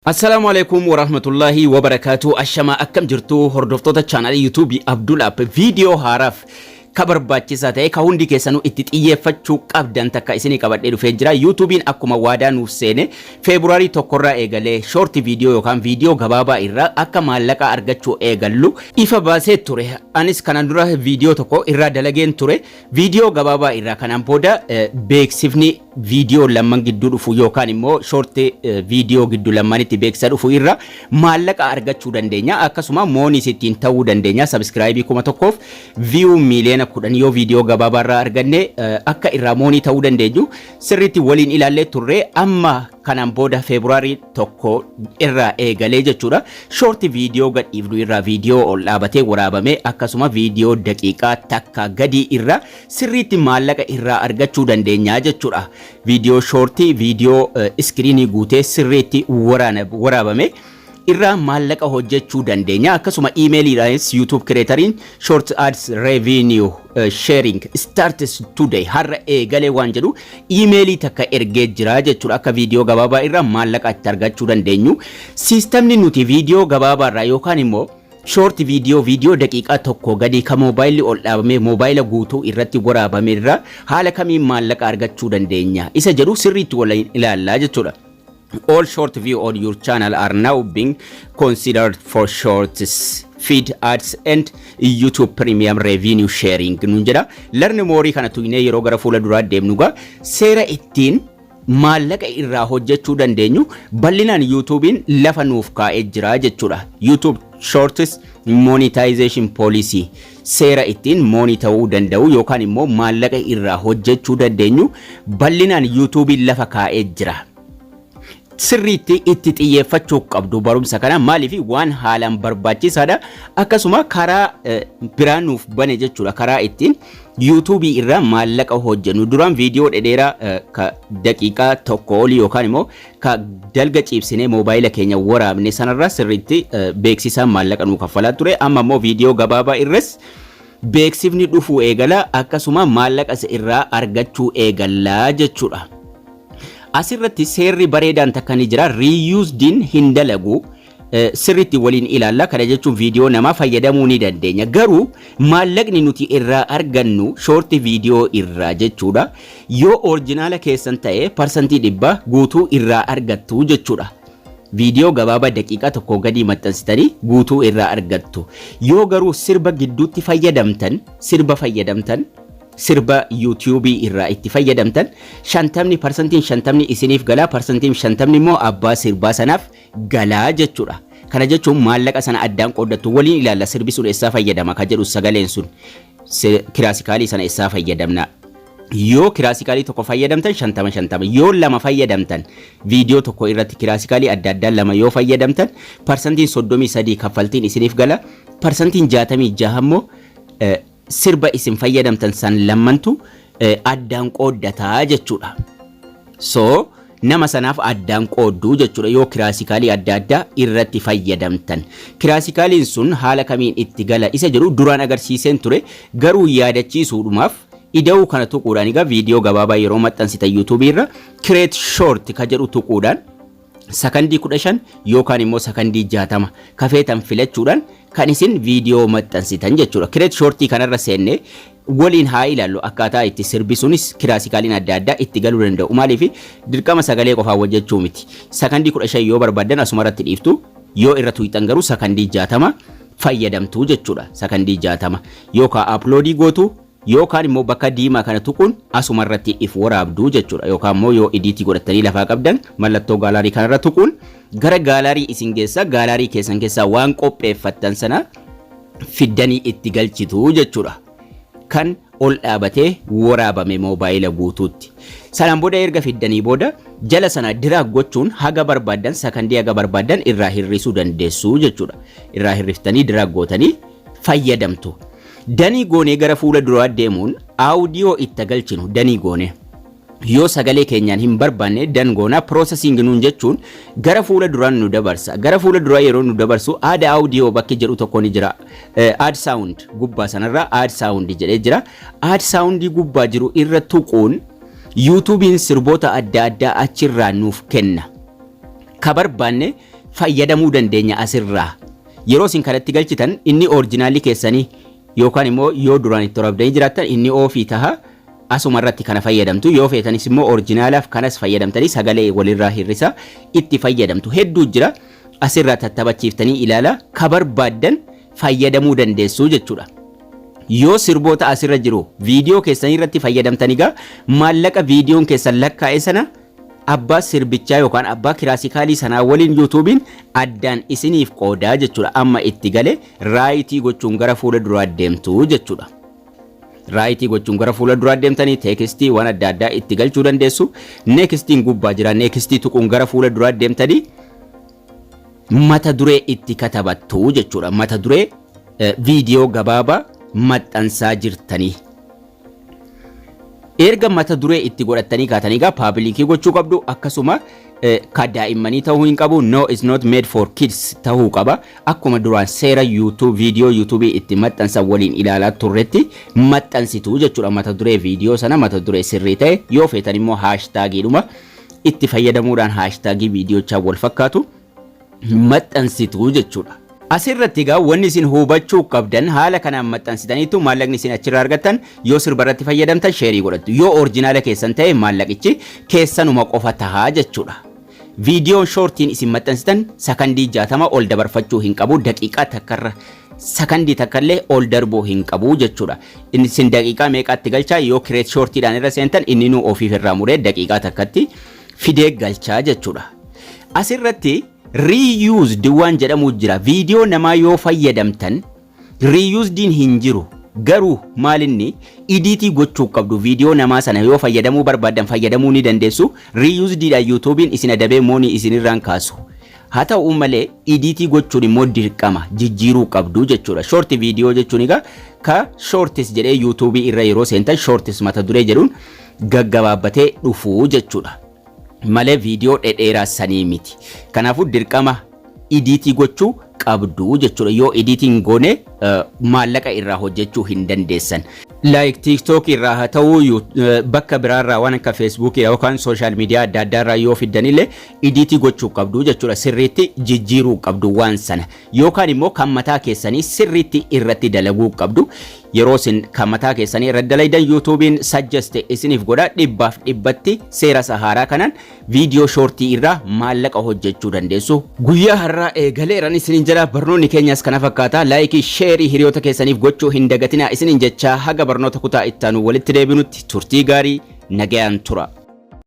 Assalamualaikum warahmatullahi wabarakatuh. Ashama akkam jirtu hordoftoota channel YouTube Abdul App video haraf kabarbaachisaa ta'e ka hundi keessanuu itti xiyyeeffachuu qabdan takka isinii qabadhee dhufee jira. YouTubein akkuma waadaa nuuf seene February tokkorraa eegalee short video yookaan video gabaabaa irraa akka maallaqa argachuu eegallu ifa baasee ture. Anis kanan dura video tokko irraa dalageen ture. Video gabaabaa irraa kanaan booda beeksifni video lamman gidduu dhufu yookaan immoo short video gidduu lammanitti beeksisa dhufu irraa maallaqa argachuu dandeenya. Akkasuma moonii sittiin ta'uu dandeenya. Subscribe kuma tokkoof view million kudhan yoo video gabaabaa irraa arganne akka irraa moonii ta'uu dandeenyu sirriitti waliin ilaallee turre. Amma kanaan booda February tokko irraa eegalee jechuudha short video gadhiifnu irraa video ol dhaabatee waraabame akkasuma video daqiiqaa takka gadi irraa sirriitti maallaqa irraa argachuu dandeenya jechuudha. Video short video screen guutee sirriitti waraabame irraa maallaqa hojjechuu dandeenya. Akkasuma emailiraanis YouTube creatorin short ads revenue sharing starts today har'a eegalee waan jedhu emailii takka ergee jira jechuudha. Akka video gabaabaa irraa maallaqa itti argachuu dandeenyu sistemni nuti video gabaabaa irraa yookaan immoo short video daqiiqaa tokko gadi ka mobile ol dhaabame mobile guutuu irratti waraabame irraa haala kamiin maallaqa argachuu dandeenya isa jedhu sirriitti waliin ilaallaa jechuudha. All short video on your channel are now being considered for shorts, feed ads and YouTube premium revenue sharing. Nunjada learn more kana tuyne yeroo gara fuula duraa deemnuga seera ittiin maallaqa irraa hojjechuu dandeenyu bal'inaan YouTubein lafa nuuf kaa'ee jira jechuudha. YouTube shorts monetization policy seera ittiin moonii ta'uu danda'u yookaan immoo maallaqa irraa hojjechuu dandeenyu bal'inaan YouTubein lafa kaa'ee jira. Sirriitti itti xiyyeeffachuu qabdu barumsa kana maaliif waan haalaan barbaachisaadha. Akkasuma karaa biraan nuuf bane jechuudha karaa ittiin YouTube irraa maallaqa hojjennu. Duraan video dhedheeraa ka daqiiqaa tokko oli yookaan immoo ka dalga ciibsine mobile keenya waraabne sanarraa sirriitti beeksisaan maallaqa nu kaffalaa ture. Amma immoo video gabaabaa irras beeksifni dhufuu eegala akkasuma maallaqa irraa argachuu eegallaa jechuudha. Asirratti seerri bareedaan takka ni jira. Reused hin dalagu sirriitti waliin ilaalla. Kana jechuun video nama fayyadamuu ni dandeenya. Garuu maallaqni nuti irraa argannu short video irraa jechuudha. Yoo originala keessan ta'e percentii 100 guutuu irraa argattu jechuudha. Video gabaabaa daqiiqaa tokko gadi maxxansitanii guutuu irraa argattu. Yoo garuu sirba gidduutti fayyadamtan sirba YouTube irraa itti fayyadamtan 50% isiniif galaa percentiin 50 immoo abbaa sirbaa sanaaf galaa jechuudha. Kana jechuun maallaqa sana addaan qooddattu waliin ilaalla. Sirbi sun eessaa fayyadama ka jedhu sagaleen sun kiraasikaalii sana eessaa fayyadamna. Yoo kiraasikaalii tokko fayyadamtan 50 yoo lama fayyadamtan video tokko irratti kiraasikaalii adda addaa lama yoo fayyadamtan percentiin 33 kaffaltiin isiniif gala. Percentiin 66 immoo sirba isin fayyadamtan san lammantu addaan qooddataa jechuudha. So nama sanaaf addaan qoodduu jechuudha yoo kiraasikaalii adda addaa irratti fayyadamtan. Kiraasikaliin sun haala kamiin itti gala isa jedhu duraan agarsiiseen ture. Garuu yaadachiisuudhumaaf ida'uu kana tuquudhaan egaa video gabaabaa yeroo maxxansitan YouTube irra create short ka jedhu tuquudhaan sakandii 15 yookaan immoo sakandii 60 kafeetan filachuudhaan kan isin video maxxansitan jechuudha. Create shortii kanarra seenne waliin haa ilaallu akkaataa itti sirbi sunis kiraasikaliin adda addaa itti galuu danda'u. Maaliif dirqama sagalee qofaa hojjechuu miti. Sakandii 15 yoo barbaadan asuma irratti dhiiftu yoo irra tuuxan garuu sakandii 60 fayyadamtu jechuudha. Sakandii 60 yookaan uploadii gootu yookaan immoo bakka diimaa kana tuquun asuma irratti if waraabdu jechuudha. Yookaan immoo yoo editii godhatanii lafaa qabdan mallattoo gaalarii kanarra tuquun gara gaalarii isin geessa gaalarii keessan keessaa waan qopheeffattan sana fiddanii itti galchitu jechuudha. Kan ol dhaabatee waraabame mobile guutuutti. Sanaan booda erga fiddanii booda jala sana diraag gochuun haga barbaadan sakandii haga barbaadan irraa hirrisuu dandeessu jechuudha. Irraa hirriftanii diraag gootanii fayyadamtu. Danii goonee gara fuula duraa deemuun audio itti galchinu danii goonee yoo sagalee keenyaan hin barbaanne dan goona processing nuun jechuun gara fuula duraan nu dabarsa. Gara fuula duraa yeroo nu dabarsu add audio bakki jedhu tokko ni jira. Add sound gubbaa sanarra add sound jedhee jira. Add sound gubbaa jiru irra tuquun YouTubein sirboota adda addaa achirraa nuuf kenna. Ka barbaanne fayyadamuu dandeenya asirraa. Yeroo isin kanatti galchitan inni originaalii keessanii yookaan immoo yoo duraan itti rabdanii jiraattan inni ofii taha asuma irratti kana fayyadamtu yoo feetanis immoo originalaaf kanas fayyadamtanii sagalee walirraa hirrisa itti fayyadamtu hedduu jira asirraa tattabachiiftanii ilaala ka barbaaddan fayyadamuu dandeessu jechuudha. Yoo sirboota asirra jiru viidiyoo keessanii irratti fayyadamtaniigaa maallaqa viidiyoon keessan lakkaa'e sana abbaa sirbichaa yookaan abbaa kiraasikaalii sanaa waliin yuutuubiin addaan isiniif qoodaa jechuudha. Amma itti galee raayitii gochuun gara fuula duraa deemtu jechuudha. Raayitii gochuun gara fuula duraa deemtanii teekstii waan adda addaa itti galchuu dandeessu. Neekstiin gubbaa jira. Neekstii tuquun gara fuula duraa deemtanii mata duree itti katabattu jechuudha. Mata duree viidiyoo gabaabaa maxxansaa jirtanii. Erga mata duree itti godhatanii kaatanii gaa paabilikii gochuu qabdu akkasuma ka daa'immanii ta'uu hin qabu no is not made for kids ta'uu qaba akkuma duraan seera YouTube viidiyoo YouTube itti maxxansan waliin ilaalaa turretti maxxansitu jechuudha mata duree viidiyoo sana mata duree sirrii ta'e yoo feetan immoo haashtaagiidhuma itti fayyadamuudhaan haashtagii viidiyochaa wal fakkaatu maxxansitu jechuudha. Asirratti gaa wanni isin hubachuu qabdan haala kanaan maxxansitaniitu maallaqni isin achirraa argattan yoo sirbarratti fayyadamtan sheerii godhattu yoo oriijinaala keessan ta'e maallaqichi keessanuma qofa tahaa jechuudha. Viidiyoon shoortiin isin maxxansitan sakandii 60 ol dabarfachuu hin qabu daqiiqaa takkarra sakandii takkallee ol darbuu hin qabu jechuudha. Isin daqiiqaa meeqaatti galchaa yoo kireet shoortiidhaan irra seentan inni nu ofiif irraa muree daqiiqaa takkatti fidee galchaa jechuudha. Asirratti reused waan jedhamu jira viidiyoo namaa yoo fayyadamtan reusediin hin jiru garuu maalinni editii gochuu qabdu viidiyoo namaa sana yoo fayyadamuu barbaadan fayyadamuu ni dandeessu reusediidha YouTubein isin adabee moonii isinirraan kaasu haa ta'u malee editii gochuun immoo dirqama jijjiiruu qabdu jechuudha. Short viidiyoo jechuun egaa ka shortis jedhee YouTube irra yeroo seentan shortis mata duree jedhuun gaggabaabbatee dhufuu jechuudha. Malee viidiyoo dhedheeraa sanii miti. Kanaafuu dirqama editii gochuu qabdu jechuudha. Yoo editiin goone maallaqa irraa hojjechuu hin dandeessan. Like TikTok irraa haa ta'u bakka biraarraa waan akka Facebook yookaan social media adda addaarraa yoo fiddanillee editii gochuu qabdu jechuudha. Sirriitti jijjiiruu qabdu waan sana. Yookaan immoo kan mataa keessanii sirriitti irratti dalaguu qabdu. Yeroo isin kan mataa keessanii irra dalaydan YouTubein suggest isiniif godha 100% seera saharaa kanaan viidiyoo shortii irraa maallaqa hojjechuu dandeessu. Guyyaa har'aa eegaleeran isinin jala barnoonni keenyas kana fakkaata. Like share hiriyoota keessaniif gochuu hin dagatinaa isinin jecha haga barnoota kutaa ittaanu walitti deebinutti turtii gaarii nagayaan tura.